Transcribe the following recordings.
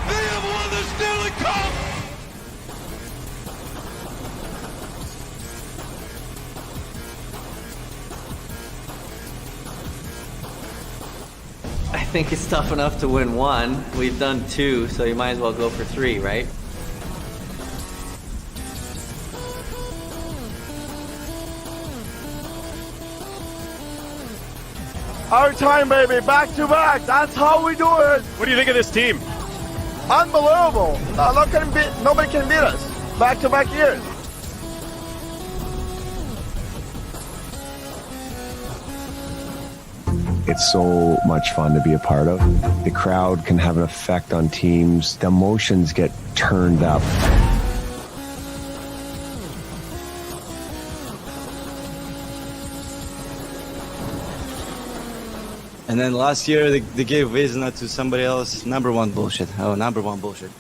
They have won the Stanley Cup! I think it's tough enough to win one. We've done two, so you might as well go for three, right? Our time, baby, back to back. That's how we do it. What do you think of this team? Unbelievable. Nobody can beat us. Back to back years. It's so much fun to be a part of. The crowd can have an effect on teams. The emotions get turned up. And then last year, they gave Vezina to somebody else. Number one bullshit. Oh, number one bullshit.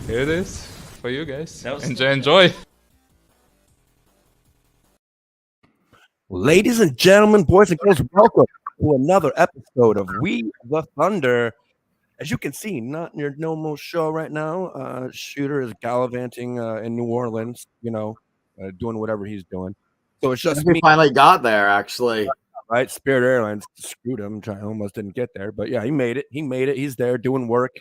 Here it is for you guys. Enjoy. Ladies and gentlemen, boys and girls, welcome to another episode of We the Thunder. As you can see, not in your normal show right now. Shooter is gallivanting in New Orleans, doing whatever he's doing. So it's just we finally got there, actually. Right? Spirit Airlines screwed him. Almost didn't get there. But yeah, he made it. He's there doing work.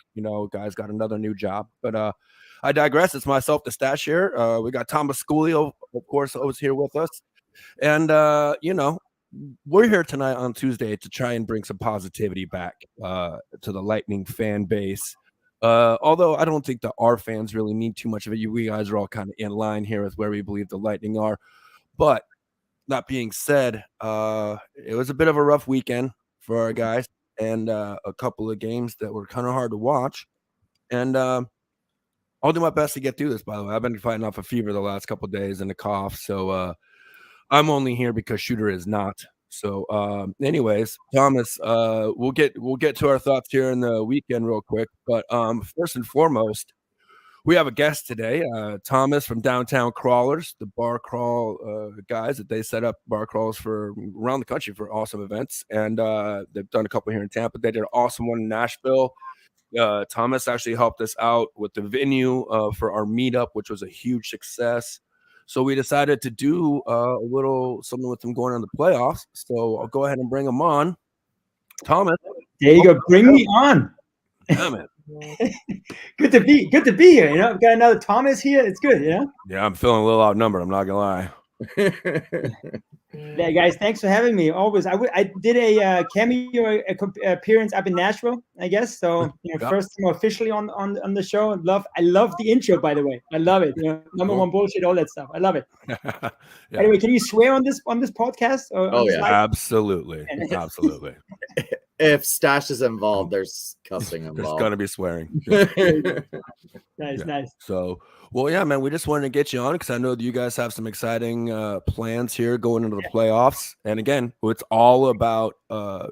Guy's got another new job. But I digress. It's myself, the Stache here. We got Thomas Schooley, of course, always here with us. And, we're here tonight on Tuesday to try and bring some positivity back to the Lightning fan base. Although I don't think that our fans really need too much of it. You guys are all kind of in line here with where we believe the Lightning are. But that being said, it was a bit of a rough weekend for our guys and a couple of games that were kind of hard to watch. And I'll do my best to get through this, by the way. I've been fighting off a fever the last couple of days and a cough. So I'm only here because Shooter is not. So anyways, Thomas, we'll get to our thoughts here in the weekend real quick. But first and foremost, we have a guest today, Thomas from Downtown Crawlers, the bar crawl guys that they set up bar crawls for around the country for awesome events. And they've done a couple here in Tampa. They did an awesome one in Nashville. Thomas actually helped us out with the venue for our meetup, which was a huge success. So we decided to do a little something with them going on the playoffs. So I'll go ahead and bring them on. Thomas. There you go. Bring me on. Yeah, man. Good to be here. I've got another Thomas here. It's good, Yeah, I'm feeling a little outnumbered. I'm not gonna lie. Yeah, guys, thanks for having me. Always, I did a cameo appearance up in Nashville, I guess. So first time officially on the show. I love the intro, by the way. I love it. Number one bullshit, all that stuff. I love it. Yeah. Anyway, can you swear on this podcast? Absolutely. If Stache is involved, there's cussing involved. There's gonna be swearing. Nice. So, well, yeah, man, we just wanted to get you on because I know that you guys have some exciting plans here going into the playoffs. And again, it's all about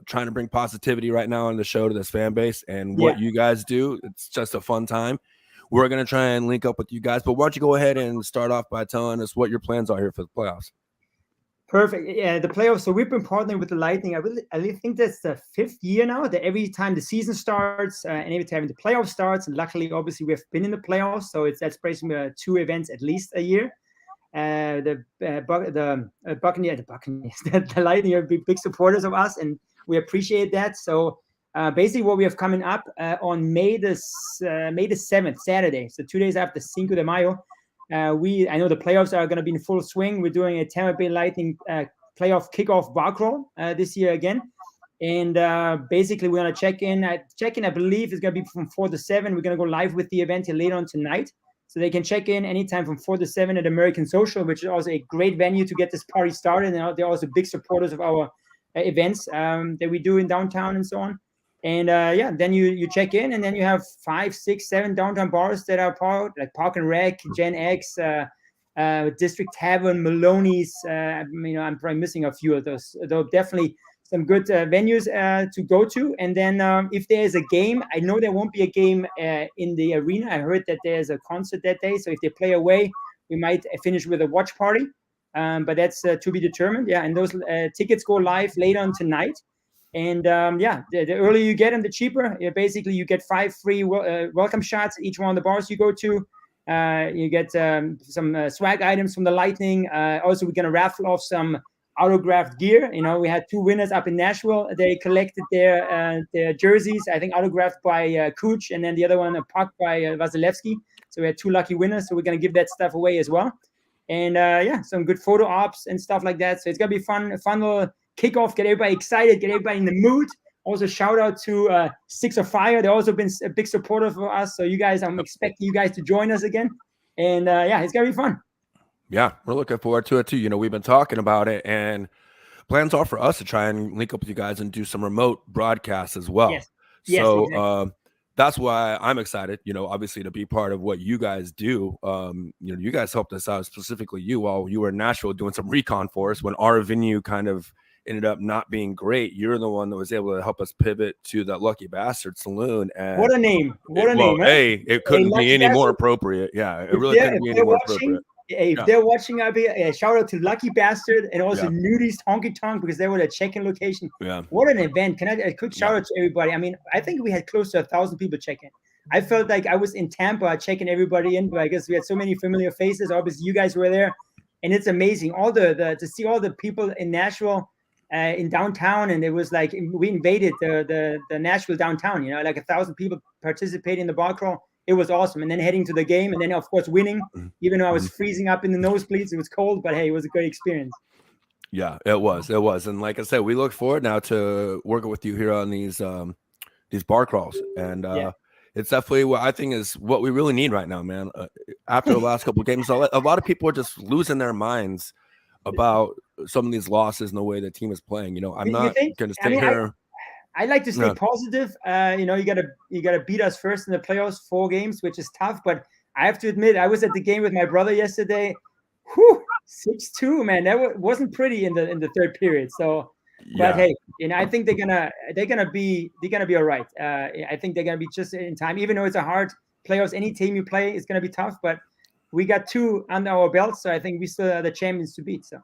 trying to bring positivity right now on the show to this fan base and what you guys do. It's just a fun time. We're going to try and link up with you guys. But why don't you go ahead and start off by telling us what your plans are here for the playoffs? Perfect. Yeah, the playoffs. So we've been partnering with the Lightning. I really think that's the 5th year now that every time the season starts and every time the playoff starts, and luckily, obviously, we've been in the playoffs. So that's basically 2 events at least a year. The Buccaneers, the Lightning are big supporters of us, and we appreciate that. So basically, what we have coming up on May the 7th, Saturday. So 2 days after Cinco de Mayo. I know the playoffs are going to be in full swing. We're doing a Tampa Bay Lightning playoff kickoff bar crawl this year again. And basically, we're going to check in. I believe, it's going to be from 4 to 7. We're going to go live with the event here later on tonight. So they can check in anytime from 4 to 7 at American Social, which is also a great venue to get this party started. And they're also big supporters of our events that we do in downtown and so on. And then you check in, and then you have 5, 6, 7 downtown bars that are part, like Park and Rec, Gen X, District Tavern, Maloney's. I'm probably missing a few of those. Though definitely some good venues to go to. And then if there's a game, I know there won't be a game in the arena. I heard that there's a concert that day. So if they play away, we might finish with a watch party. But that's to be determined. Yeah, and those tickets go live later on tonight. And the earlier you get them, the cheaper. Basically, you get 5 free welcome shots at each one of the bars you go to. You get some swag items from the Lightning. Also, we're going to raffle off some autographed gear. We had 2 winners up in Nashville. They collected their jerseys, I think autographed by Kuch, and then the other one pucked by Vasilevsky. So we had 2 lucky winners. So we're going to give that stuff away as well. And some good photo ops and stuff like that. So it's going to be fun little kickoff, get everybody excited, get everybody in the mood. Also, shout out to Sticks of Fire. They've also been a big supporter for us. So you guys, I'm expecting you guys to join us again. And it's going to be fun. Yeah, we're looking forward to it too. We've been talking about it, and plans are for us to try and link up with you guys and do some remote broadcasts as well. Yes. So Exactly. That's why I'm excited, obviously to be part of what you guys do. You guys helped us out, specifically you, while you were in Nashville doing some recon for us when our venue kind of ended up not being great. You're the one that was able to help us pivot to that Lucky Bastard Saloon. And what a name! What a name! Hey, it couldn't be any more appropriate. Yeah, it really couldn't be any more appropriate. If they're watching, I'll be shout out to Lucky Bastard and also Nudies Honky Tonk, because they were the check-in location. Yeah, what an event! Can I a quick shout out to everybody? I mean, I think we had close to 1,000 people check in. I felt like I was in Tampa checking everybody in, but I guess we had so many familiar faces. Obviously, you guys were there, and it's amazing. All the to see all the people in Nashville. In downtown, and it was like we invaded the Nashville downtown. Like 1,000 people participating in the bar crawl. It was awesome. And then heading to the game, and then of course winning. Even though I was freezing up in the nosebleeds, it was cold, but hey, it was a great experience. Yeah, it was. And like I said, we look forward now to working with you here on these bar crawls, and it's definitely what I think is what we really need right now, man. After the last couple of games, a lot of people are just losing their minds about some of these losses and the way the team is playing. I'm not going to stay here. I like to stay positive. You gotta beat us first in the playoffs, 4 games, which is tough. But I have to admit, I was at the game with my brother yesterday. 6-2, man. That wasn't pretty in the third period. So, but hey, I think they're gonna be all right. I think they're gonna be just in time. Even though it's a hard playoffs, any team you play is gonna be tough. But we got 2 under our belts, so I think we still are the champions to beat. So.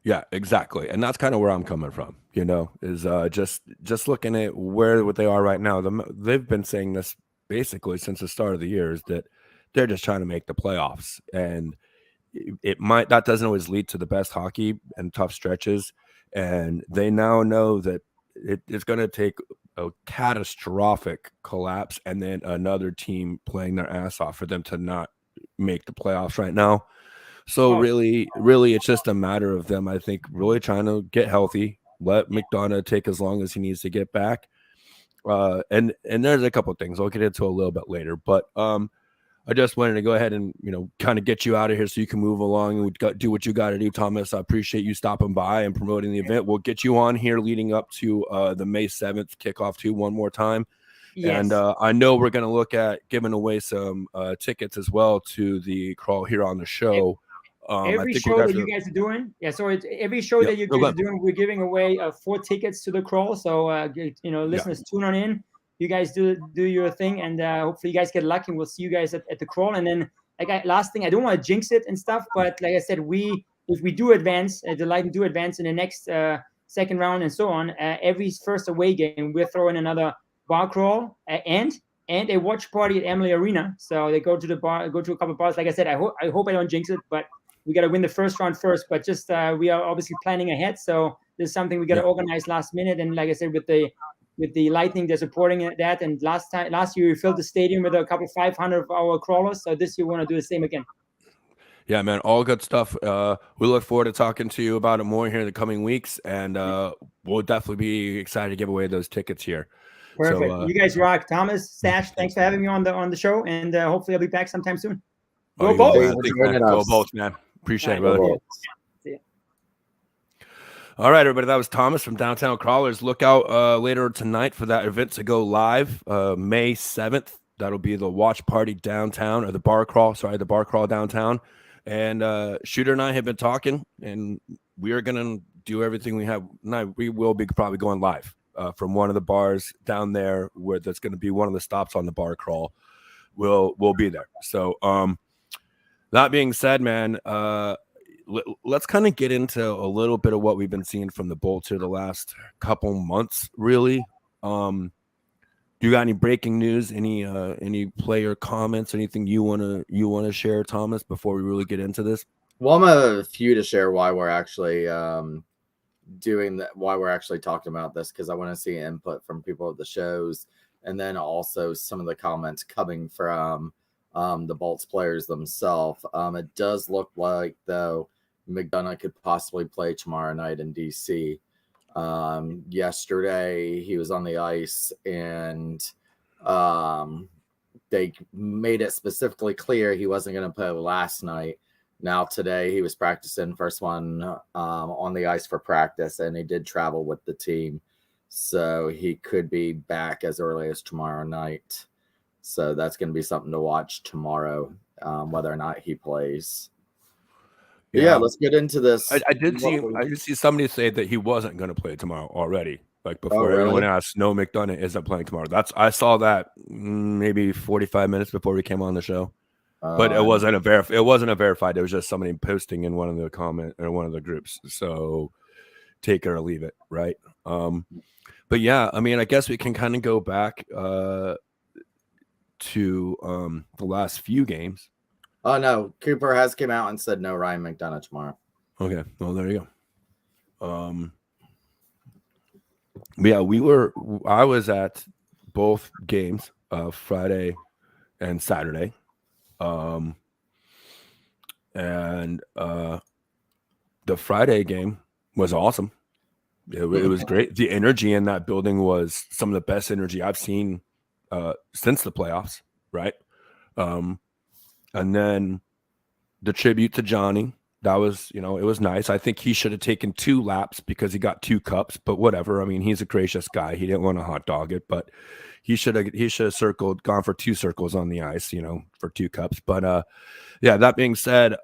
Yeah, exactly. And that's kind of where I'm coming from, is just looking at what they are right now. They've been saying this basically since the start of the year, is that they're just trying to make the playoffs. And that doesn't always lead to the best hockey and tough stretches. And they now know that it's going to take a catastrophic collapse and then another team playing their ass off for them to not make the playoffs right now. So really, it's just a matter of them, I think, really trying to get healthy, let McDonough take as long as he needs to get back. And there's a couple of things I'll get into a little bit later, but I just wanted to go ahead and, kind of get you out of here so you can move along and do what you got to do, Thomas. I appreciate you stopping by and promoting the event. We'll get you on here leading up to the May 7th kickoff too, one more time. Yes. And I know we're going to look at giving away some tickets as well to the crawl here on the show. Every show that you guys are doing, so it's every show that you guys are doing, we're giving away 4 tickets to the crawl. So listeners, tune on in. You guys do your thing, and hopefully you guys get lucky. And we'll see you guys at the crawl. And then, last thing, I don't want to jinx it and stuff, but like I said, if we do advance, the Lightning do advance in the next second round and so on. Every first away game, we're throwing another bar crawl and a watch party at Emily Arena. So they go to the bar, go to a couple of bars. Like I said, I hope I don't jinx it, but we got to win the first round first. But just we are obviously planning ahead, so there's something we got to organize last minute. And like I said, with the Lightning, they're supporting that. And last year we filled the stadium with a couple 500 of our crawlers. So this year we want to do the same again. Yeah, man, all good stuff. We look forward to talking to you about it more here in the coming weeks, and we'll definitely be excited to give away those tickets here. Perfect. So, you guys rock. Thomas, Stache, thanks for having me on the show, and hopefully I'll be back sometime soon. Go Bolts. Man. Thanks, man. Go Bolts, man. Appreciate it, brother. Bolts. All right, everybody. That was Thomas from Downtown Crawlers. Look out later tonight for that event to go live, May 7th. That'll be the watch party downtown, or the bar crawl. Sorry, the bar crawl downtown. And Shooter and I have been talking, and we are gonna do everything we have. We will be probably going live from one of the bars down there, where that's going to be one of the stops on the bar crawl. We'll be there. So, that being said, man, let's kind of get into a little bit of what we've been seeing from the Bolts here the last couple months, really. You got any breaking news, any player comments, anything you wanna share, Thomas, before we really get into this? Well, I'm a few to share why we're actually doing that, why we're actually talking about this, because I want to see input from people at the shows, and then also some of the comments coming from the Bolts players themselves. It does look like, though, McDonough could possibly play tomorrow night in DC. Yesterday he was on the ice, and they made it specifically clear he wasn't going to play last night. Now today he was practicing, first one on the ice for practice, and he did travel with the team, so he could be back as early as tomorrow night. So that's going to be something to watch tomorrow, whether or not he plays. Yeah, let's get into this. I did see somebody say that he wasn't going to play tomorrow already. Like before everyone asked, no, McDonough isn't playing tomorrow. I saw that maybe 45 minutes before we came on the show, but it wasn't a verified. It was just somebody posting in one of the comment or one of the groups. So take it or leave it, right? But yeah, I mean, I guess we can kind of go back to the last few games. Oh no, Cooper has come out and said no Ryan McDonough tomorrow. Okay, well there you go. Yeah, I was at both games, Friday and Saturday. And the Friday game was awesome. It was great. The energy in that building was some of the best energy I've seen since the playoffs, right? And then the tribute to Johnny, that was, it was nice. I think he should have taken 2 laps because he got 2 cups, but whatever. I mean, he's a gracious guy. He didn't want to hot dog it, but he should have gone for 2 circles on the ice, for 2 cups. But yeah, that being said,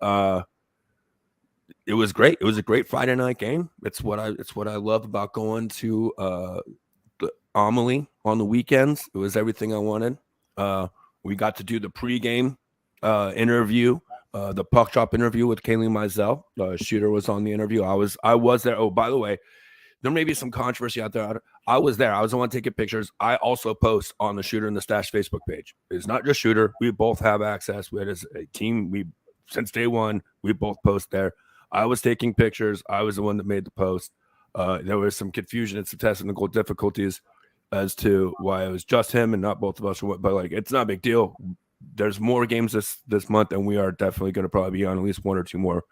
it was great. It was a great Friday night game. It's what I love about going to the Amelie on the weekends. It was everything I wanted. We got to do the pregame interview, the puck drop interview with Kaylee Mizell. Shooter was on the interview. I was there. Oh, by the way, there may be some controversy out there. I was there. I was the one taking pictures. I also post on the Shooter and the Stache Facebook page. It's not just Shooter. We both have access. We as a team, since day one, we both post there. I was taking pictures. I was the one that made the post. There was some confusion and some technical difficulties as to why it was just him and not both of us. But like, it's not a big deal. There's more games this month, and we are definitely going to probably be on at least 1 or 2 more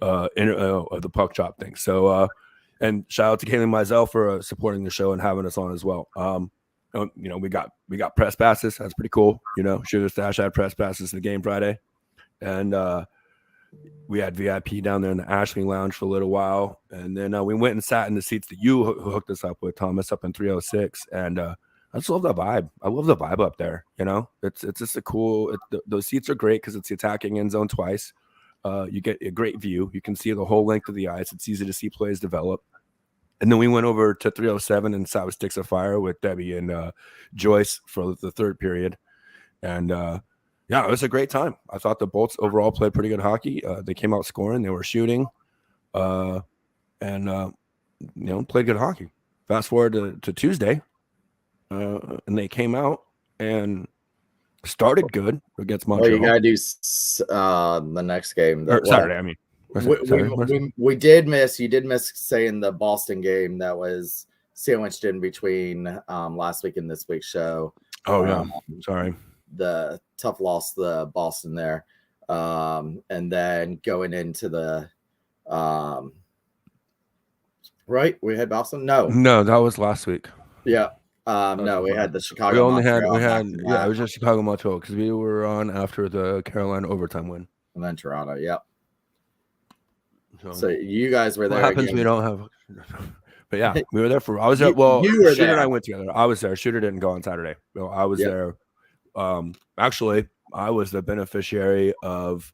of the puck drop thing. So, and shout out to Kaylee Mizell for supporting the show and having us on as well. We got press passes. That's pretty cool. Shooter Stache had press passes to the game Friday, and we had VIP down there in the Ashley Lounge for a little while, and then we went and sat in the seats that you hooked us up with, Thomas, up in 306, and I just love the vibe. I love the vibe up there. It's just a cool. Those seats are great because it's the attacking end zone twice. You get a great view. You can see the whole length of the ice. It's easy to see plays develop. And then we went over to 307 and sat with Sticks of Fire with Debbie and Joyce for the third period. And yeah, it was a great time. I thought the Bolts overall played pretty good hockey. They came out scoring. They were shooting, and played good hockey. Fast forward to Tuesday. And they came out and started good against Montreal. Well, you gotta do the next game. Saturday, I mean. We did miss. You did miss saying the Boston game that was sandwiched in between last week and this week's show. Oh yeah, sorry. The tough loss to Boston there, and then going into the right. We had Boston. No, that was last week. Yeah. No, we had the Chicago. We only had Montreal it was just Chicago Montreal because we were on after the Carolina overtime win. and then Toronto. Yep. So you guys were there. What happens? Again. We don't have. But yeah, we were there for. I was there. Well, you were Shooter there. and I went together. I was there. Shooter didn't go on Saturday. No, I was there. Actually, I was the beneficiary of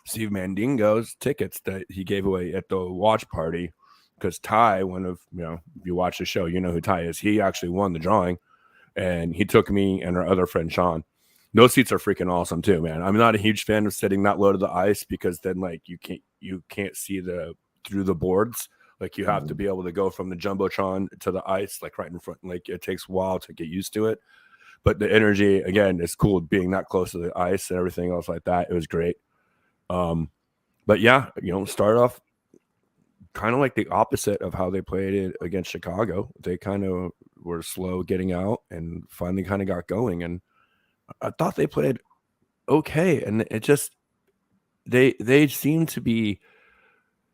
Steve Mandingo's tickets that he gave away at the watch party because Ty, if you watch the show, you know who Ty is. He actually won the drawing, and he took me and our other friend Sean. Those seats are freaking awesome too, man. I'm not a huge fan of sitting that low to the ice because then you can't see through the boards. Like you have to be able to go from the jumbotron to the ice, like right in front. Like it takes a while to get used to it, but the energy again is cool being that close to the ice and everything else like that. It was great. But yeah, start off kind of like the opposite of how they played it against Chicago. They kind of were slow getting out and finally kind of got going. And I thought they played okay. And it just, they seem to be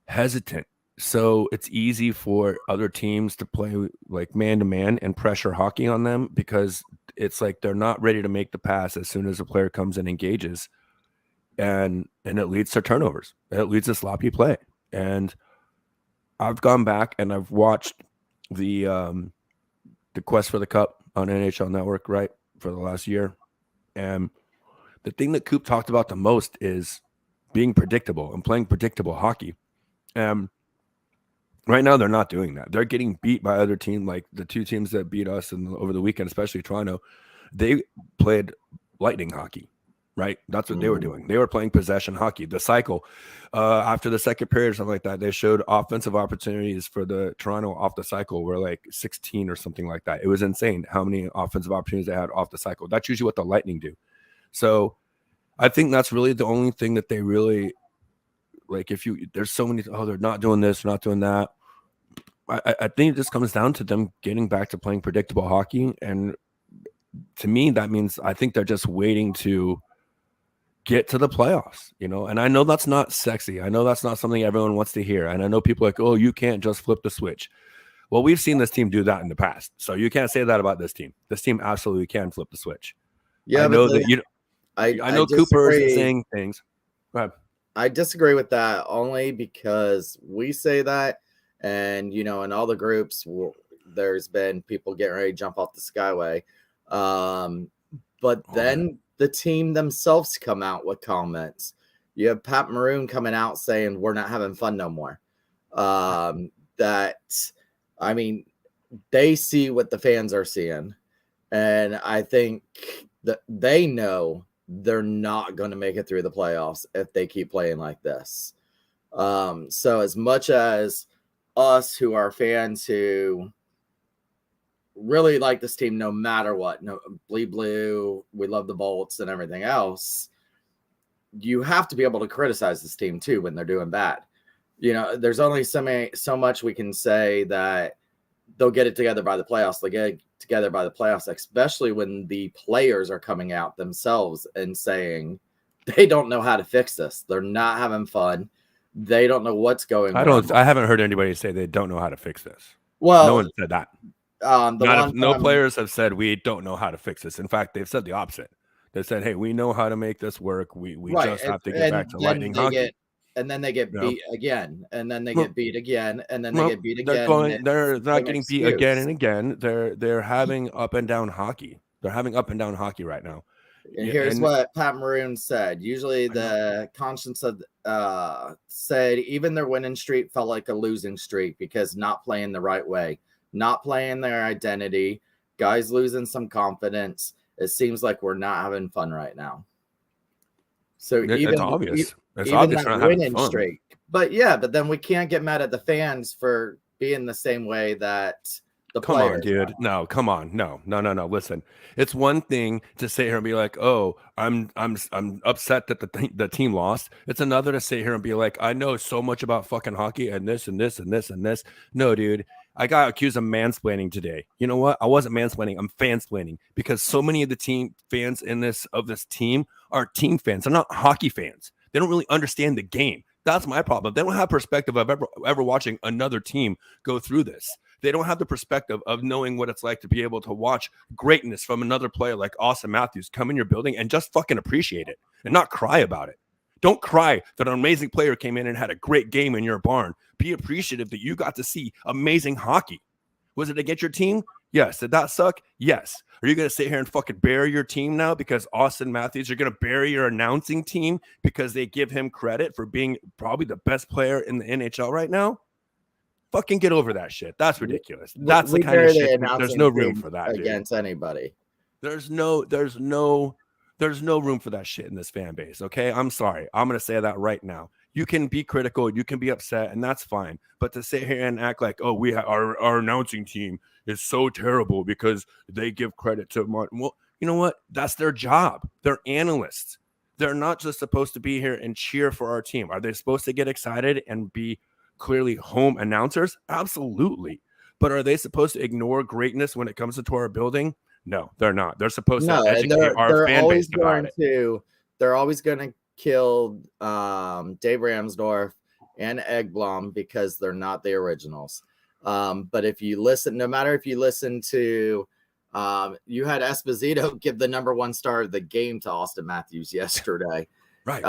hesitant. So it's easy for other teams to play like man-to-man and pressure hockey on them because it's like they're not ready to make the pass as soon as a player comes and engages. And it leads to turnovers. It leads to sloppy play. And I've gone back and I've watched the Quest for the Cup on NHL Network, right, for the last year. And the thing that Coop talked about the most is being predictable and playing predictable hockey. Right now, they're not doing that. They're getting beat by other teams, like the two teams that beat us over the weekend, especially Toronto. They played lightning hockey, right? That's what they were doing. They were playing possession hockey. The cycle, after the second period or something like that, they showed offensive opportunities for the Toronto off the cycle were like 16 or something like that. It was insane how many offensive opportunities they had off the cycle. That's usually what the Lightning do. So I think that's really the only thing that they really – like there's so many, they're not doing this, not doing that. I think it just comes down to them getting back to playing predictable hockey. And to me, that means I think they're just waiting to get to the playoffs, and I know that's not sexy. I know that's not something everyone wants to hear. And I know people are like, oh, you can't just flip the switch. Well, we've seen this team do that in the past. So you can't say that about this team. This team absolutely can flip the switch. Yeah, I know that I know Cooper is saying things. Go ahead. I disagree with that only because we say that, and in all the groups, there's been people getting ready to jump off the Skyway, but then the team themselves come out with comments. You have Pat Maroon coming out saying we're not having fun no more. They see what the fans are seeing, and I think that they know they're not going to make it through the playoffs if they keep playing like this. So as much as us who are fans who really like this team no matter what, no bleed blue, we love the Bolts and everything else, you have to be able to criticize this team too when they're doing bad. There's only so much we can say that they'll get it together by the playoffs. They get it together by the playoffs, especially when the players are coming out themselves and saying they don't know how to fix this. They're not having fun. They don't know what's going on. I haven't heard anybody say they don't know how to fix this. Well, no one said that. No players have said we don't know how to fix this. In fact, they've said the opposite. They said, hey, we know how to make this work. We just have to get back to lightning hockey. And then they get beat again, and then they get beat again, and then they get beat again. They're not getting beat again and again. They're having up and down hockey. They're having up and down hockey right now. And here's what Pat Maroon said. Usually the conscience of said even their winning streak felt like a losing streak because not playing the right way, not playing their identity, guys losing some confidence. It seems like we're not having fun right now. So it's obvious. It's even obvious that winning streak. But then we can't get mad at the fans for being the same way that the players. Come on, dude. are. No, come on. No. Listen, it's one thing to sit here and be like, "Oh, I'm upset that the team lost." It's another to sit here and be like, "I know so much about fucking hockey and this and this and this and this." No, dude. I got accused of mansplaining today. You know what? I wasn't mansplaining. I'm fansplaining because so many of the team fans of this team are team fans. They're not hockey fans. They don't really understand the game. That's my problem. They don't have perspective of ever watching another team go through this. They don't have the perspective of knowing what it's like to be able to watch greatness from another player like Austin Matthews come in your building and just fucking appreciate it and not cry about it. Don't cry that an amazing player came in and had a great game in your barn. Be appreciative that you got to see amazing hockey. Was it against your team? Yes. Did that suck? Yes. Are you going to sit here and fucking bury your team now because Austin Matthews? You're going to bury your announcing team because they give him credit for being probably the best player in the NHL right now? Fucking get over that shit. That's ridiculous. That's the kind of shit. There's no room for that against anybody. There's no room for that shit in this fan base. Okay, I'm sorry. I'm gonna say that right now. You can be critical, you can be upset, and that's fine. But to sit here and act like, oh, our announcing team is so terrible because they give credit to Martin. Well, you know what? That's their job. They're analysts. They're not just supposed to be here and cheer for our team. Are they supposed to get excited and be clearly home announcers? Absolutely. But are they supposed to ignore greatness when it comes to our building? No, they're not. They're supposed to educate our fan base about it. They're always going to kill Dave Ramsdorff and Egblom because they're not the originals. But if you listen, no matter if you listen to, you had Esposito give the #1 star of the game to Austin Matthews yesterday. Right.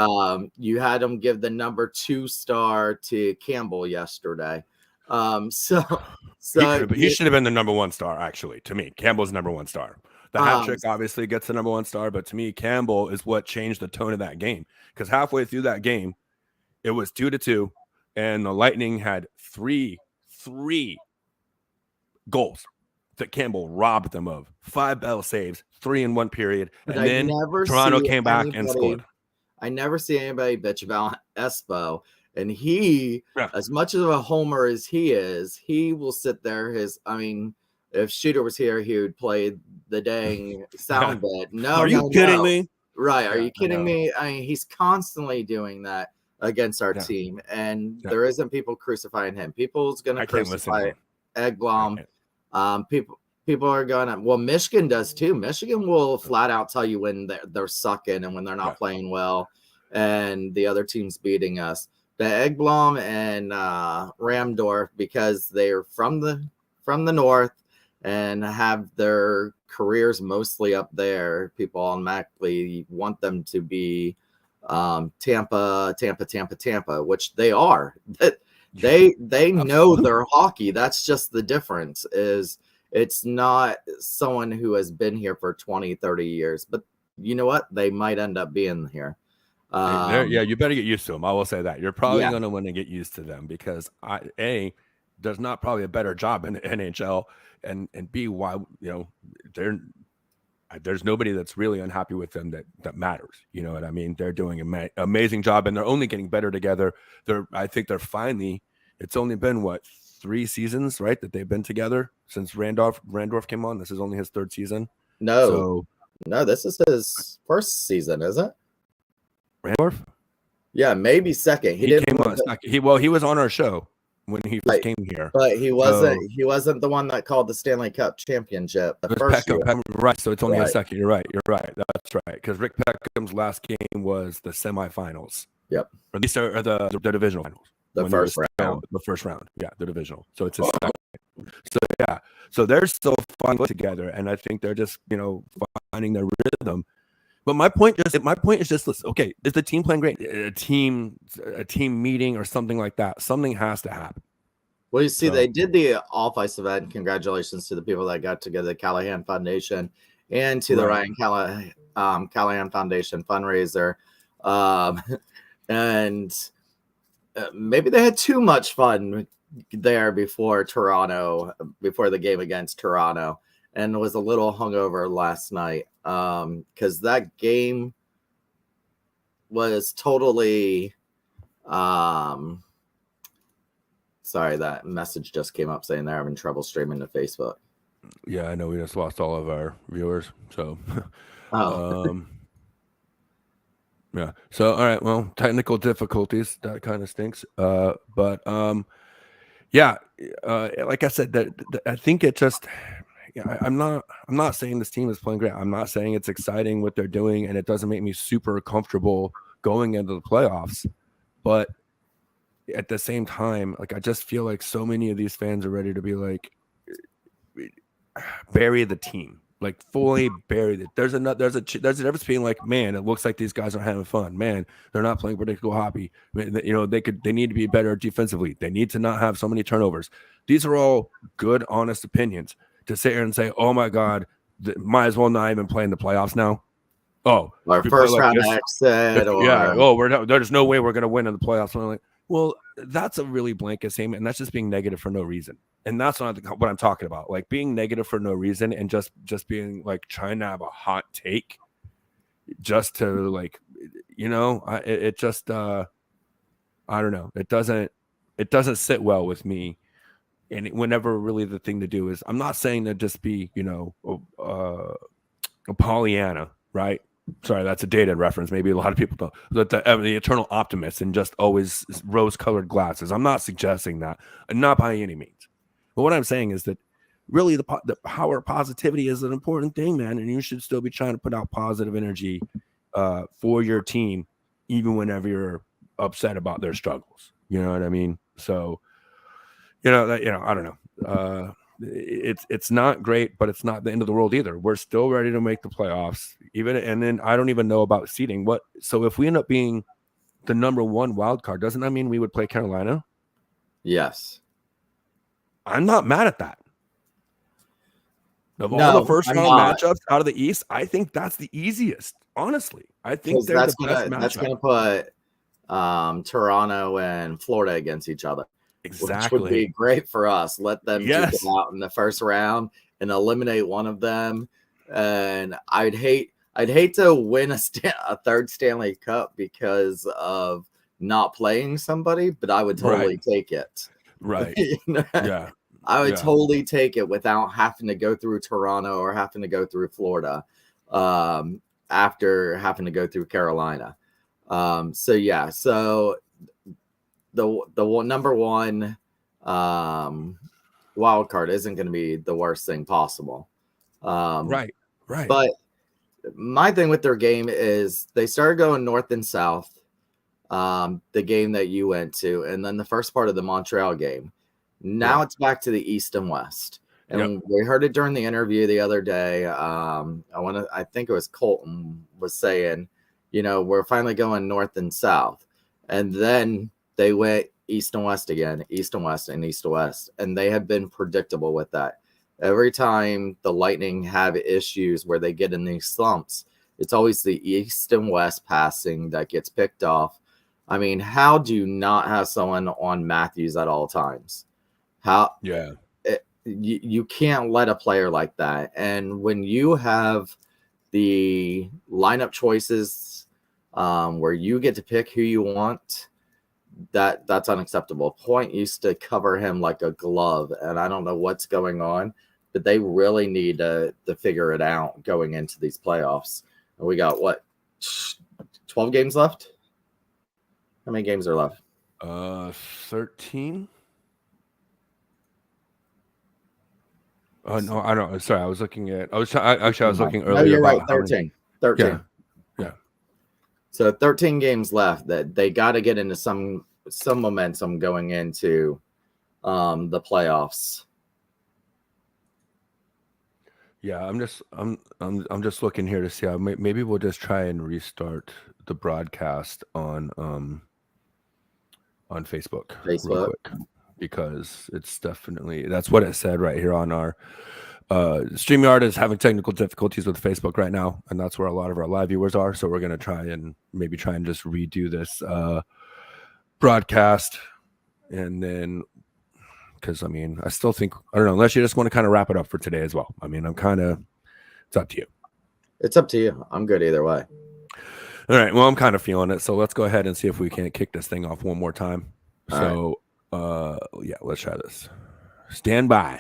You had him give the #2 star to Campbell yesterday. He should have been the #1 star, actually. To me, Campbell's #1 star. The hat trick obviously gets the #1 star, but to me, Campbell is what changed the tone of that game. Because halfway through that game, it was 2-2, and the Lightning had three goals that Campbell robbed them of. 5 bell saves, 3 in 1 period, and then Toronto came back and scored. I never see anybody bitch about Espo. And he, as much of a homer as he is, he will sit there. If Shooter was here, he would play the dang sound bit. No, are you kidding me? Right? Are you kidding me? I mean, he's constantly doing that against our team, and there isn't people crucifying him. People's going to crucify Egblom. People are going to. Well, Michigan does too. Michigan will flat out tell you when they're sucking and when they're not playing well, and the other team's beating us. The Egblom and Ramdorf, because they're from the north and have their careers mostly up there, people automatically want them to be Tampa, which they are. They know their hockey. That's just the difference. Is it's not someone who has been here for 20, 30 years, but you know what? They might end up being here. You better get used to them. I will say that you're probably going to want to get used to them because there's not probably a better job in the NHL, and B, why there's nobody that's really unhappy with them that matters. You know what I mean? They're doing an amazing job, and they're only getting better together. I think they're finally. It's only been 3 seasons, right, that they've been together since Randorf came on. This is only his 3rd season. No, this is his 1st season, is it? Randorf? Yeah, maybe 2nd. He came on second. He was on our show when he first came here, but he wasn't the one that called the Stanley Cup championship. The first year. Right? So it's only a second. You're right. That's right. Because Rick Peckham's last game was the semifinals. Yep. Or these are the divisional finals. The first round. The first round. Yeah, the divisional. So it's his second. So they're still fun together, and I think they're just finding their rhythm. But my point is just listen, okay, is the team playing great? A team meeting or something like that. Something has to happen. Well, you see, they did the off-ice event. Congratulations to the people that got together, the Callahan Foundation, and to the Ryan Callahan Foundation fundraiser. And maybe they had too much fun there before the game against Toronto, and was a little hungover last night. Because that game was totally sorry, that message just came up saying they're having trouble streaming to Facebook. Yeah, I know we just lost all of our viewers. So yeah. So all right, well, technical difficulties, that kind of stinks. Like I said, I think it just I'm not saying this team is playing great. I'm not saying it's exciting what they're doing, and it doesn't make me super comfortable going into the playoffs. But at the same time, like I just feel like so many of these fans are ready to be like, bury the team, like fully bury it. There's a difference between like, man, it looks like these guys are having fun. Man, they're not playing predictable hockey. You know, they need to be better defensively. They need to not have so many turnovers. These are all good, honest opinions. To sit here and say, oh my God, might as well not even play in the playoffs now. Oh, our first round exit, or there's no way we're going to win in the playoffs. And I'm like, well, that's a really blanket statement, and that's just being negative for no reason. And that's not what I'm talking about. Like being negative for no reason and just being like trying to have a hot take, just to like, you know, it just I don't know. It doesn't sit well with me. And whenever really the thing to do is, I'm not saying to just be, you know, a Pollyanna, right? Sorry, that's a dated reference. Maybe a lot of people don't. The eternal optimist and just always rose-colored glasses. I'm not suggesting that, not by any means. But what I'm saying is that really the power of positivity is an important thing, man. And you should still be trying to put out positive energy for your team, even whenever you're upset about their struggles. You know what I mean? So, I don't know. It's not great, but it's not the end of the world either. We're still ready to make the playoffs, and then I don't even know about seeding. So if we end up being the number 1 wild card, doesn't that mean we would play Carolina? Yes. I'm not mad at that. Of all the first round matchups out of the East, I think that's the easiest. Honestly, I think they're the best matchup. That's going to put Toronto and Florida against each other. Exactly. Which would be great for us. Let them get out in the first round and eliminate one of them. And I'd hate to win a third Stanley Cup because of not playing somebody, but I would totally take it. Right. Yeah. I would totally take it without having to go through Toronto or having to go through Florida after having to go through Carolina. So the number 1 wild card isn't going to be the worst thing possible. Right. But my thing with their game is they started going north and south, the game that you went to, and then the first part of the Montreal game. Now it's back to the East and West. And we heard it during the interview the other day. I think it was Colton was saying, we're finally going north and south. And then they went East and West again, East and West and East to West. And they have been predictable with that. Every time the Lightning have issues where they get in these slumps, it's always the East and West passing that gets picked off. I mean, how do you not have someone on Matthews at all times? You can't let a player like that. And when you have the lineup choices where you get to pick who you want, that's unacceptable. Point used to cover him like a glove, and I don't know what's going on, but they really need to figure it out going into these playoffs. And we got 12 games left? How many games are left? 13. Oh no, I don't. Sorry, I was looking at. I was looking earlier. No, you're right. 13. Yeah. So 13 games left. That they got to get into some momentum going into the playoffs. Yeah, I'm just looking here to see how maybe we'll just try and restart the broadcast on Facebook real quick, because it's definitely, that's what it said right here on our StreamYard is having technical difficulties with Facebook right now, and that's where a lot of our live viewers are. So we're gonna try and just redo this broadcast, and then because I still think, I don't know, unless you just want to kind of wrap it up for today as well. It's up to you. It's up to you. I'm good either way. All right. Well, I'm kind of feeling it. So let's go ahead and see if we can't kick this thing off one more time. Let's try this. Stand by.